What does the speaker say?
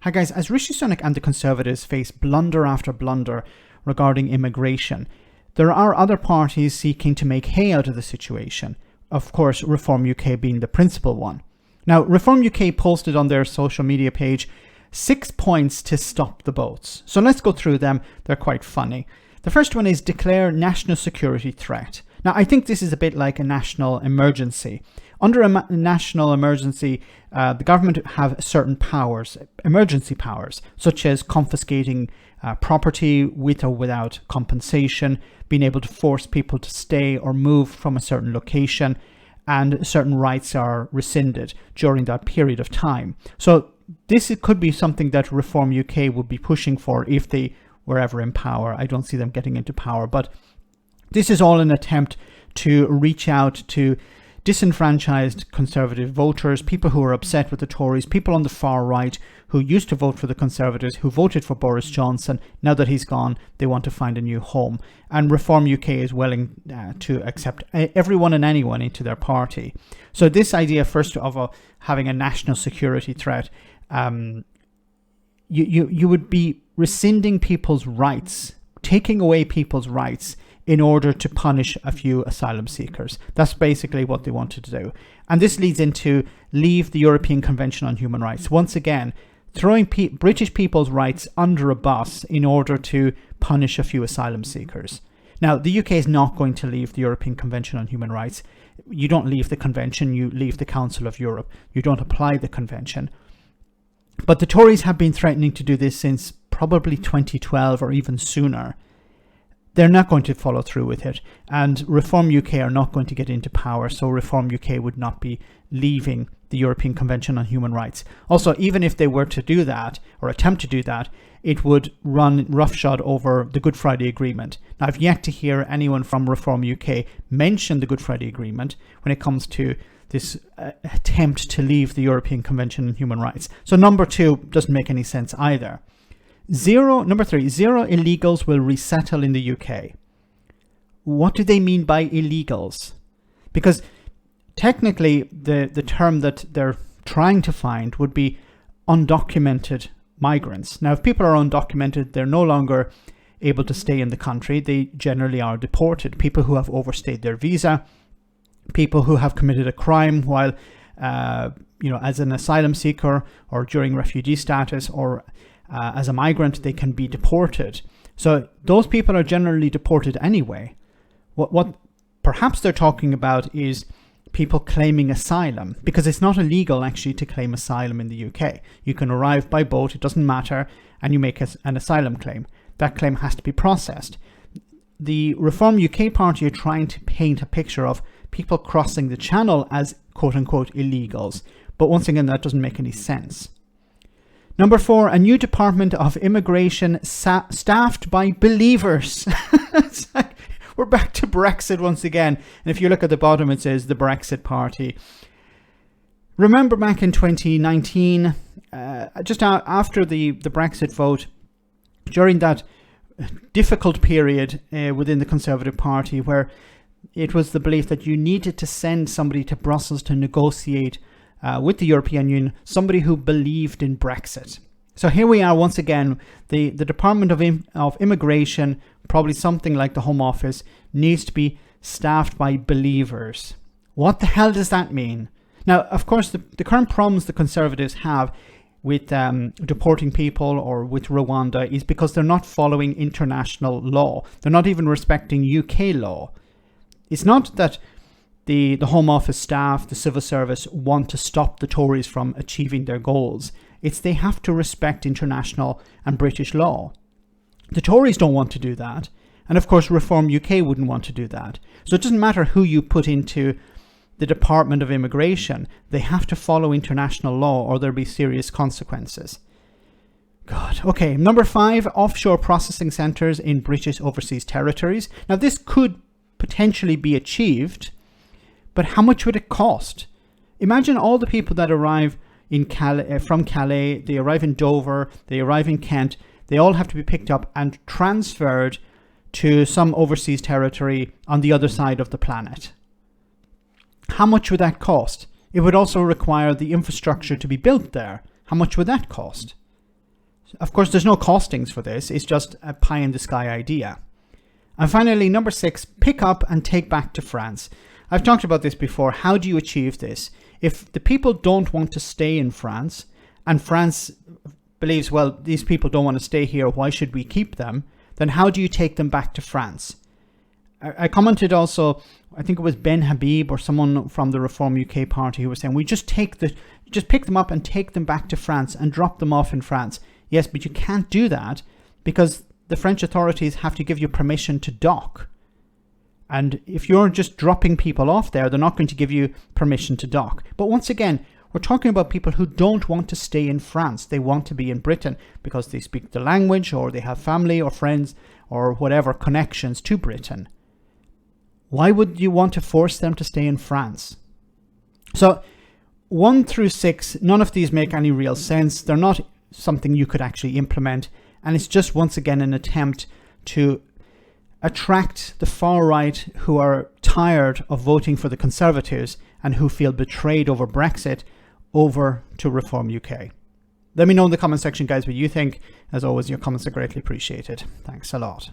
Hi guys, as Rishi Sunak and the Conservatives face blunder after blunder regarding immigration, there are other parties seeking to make hay out of the situation. Of course, Reform UK being the principal one. Now, Reform UK posted on their social media page 6 points to stop the boats. So let's go through them. They're quite funny. The first one is declare national security threat. Now, I think this is a bit like a national emergency. Under a national emergency, the government have certain powers, emergency powers, such as confiscating property with or without compensation, being able to force people to stay or move from a certain location, and certain rights are rescinded during that period of time. So this could be something that Reform UK would be pushing for if they were ever in power. I don't see them getting into power, but this is all an attempt to reach out to disenfranchised Conservative voters, people who are upset with the Tories, people on the far right who used to vote for the Conservatives, who voted for Boris Johnson. Now that he's gone, they want to find a new home. And Reform UK is willing to accept everyone and anyone into their party. So this idea, first of all, having a national security threat, you would be rescinding people's rights, taking away people's rights in order to punish a few asylum seekers. That's basically what they wanted to do. And this leads into leave the European Convention on Human Rights. Once again, throwing British people's rights under a bus in order to punish a few asylum seekers. Now, the UK is not going to leave the European Convention on Human Rights. You don't leave the convention, you leave the Council of Europe. You don't apply the convention. But the Tories have been threatening to do this since probably 2012 or even sooner. They're not going to follow through with it, and Reform UK are not going to get into power, so Reform UK would not be leaving the European Convention on Human Rights. Also, even if they were to do that, or attempt to do that, it would run roughshod over the Good Friday Agreement. Now, I've yet to hear anyone from Reform UK mention the Good Friday Agreement when it comes to this attempt to leave the European Convention on Human Rights. So number 2 doesn't make any sense either. Number 3, zero illegals will resettle in the UK. What do they mean by illegals? Because technically the term that they're trying to find would be undocumented migrants. Now, if people are undocumented, they're no longer able to stay in the country. They generally are deported. People who have overstayed their visa, people who have committed a crime while, as an asylum seeker or during refugee status or as a migrant, they can be deported. So those people are generally deported anyway. What perhaps they're talking about is people claiming asylum, because it's not illegal actually to claim asylum in the UK. You can arrive by boat, it doesn't matter, and you make an asylum claim. That claim has to be processed. The Reform UK party are trying to paint a picture of people crossing the channel as quote-unquote illegals. But once again, that doesn't make any sense. Number 4, a new Department of Immigration staffed by believers. It's like, we're back to Brexit once again. And if you look at the bottom, it says the Brexit Party. Remember back in 2019, just after the Brexit vote, during that difficult period within the Conservative Party, where it was the belief that you needed to send somebody to Brussels to negotiate with the European Union, somebody who believed in Brexit. So here we are once again, the Department of Immigration, probably something like the Home Office, needs to be staffed by believers. What the hell does that mean? Now, of course, the current problems the Conservatives have with deporting people or with Rwanda is because they're not following international law. They're not even respecting UK law. It's not that the Home Office staff, the civil service, want to stop the Tories from achieving their goals. It's they have to respect international and British law. The Tories don't want to do that. And of course, Reform UK wouldn't want to do that. So it doesn't matter who you put into the Department of Immigration. They have to follow international law or there'll be serious consequences. God. Okay, number 5, offshore processing centres in British overseas territories. Now, this could potentially be achieved, but how much would it cost? Imagine all the people that arrive in from Calais, they arrive in Dover, they arrive in Kent, they all have to be picked up and transferred to some overseas territory on the other side of the planet. How much would that cost? It would also require the infrastructure to be built there. How much would that cost? Of course, there's no costings for this. It's just a pie in the sky idea. And finally, number 6, pick up and take back to France. I've talked about this before. How do you achieve this? If the people don't want to stay in France, and France believes, well, these people don't want to stay here, why should we keep them? Then how do you take them back to France? I commented also, I think it was Ben Habib or someone from the Reform UK party who was saying, we just pick them up and take them back to France and drop them off in France. Yes, but you can't do that because the French authorities have to give you permission to dock. And if you're just dropping people off there, they're not going to give you permission to dock. But once again, we're talking about people who don't want to stay in France. They want to be in Britain because they speak the language or they have family or friends or whatever connections to Britain. Why would you want to force them to stay in France? So 1 through 6, none of these make any real sense. They're not something you could actually implement. And it's just once again an attempt to attract the far right who are tired of voting for the Conservatives and who feel betrayed over Brexit over to Reform UK. Let me know in the comment section, guys, what you think. As always, your comments are greatly appreciated. Thanks a lot.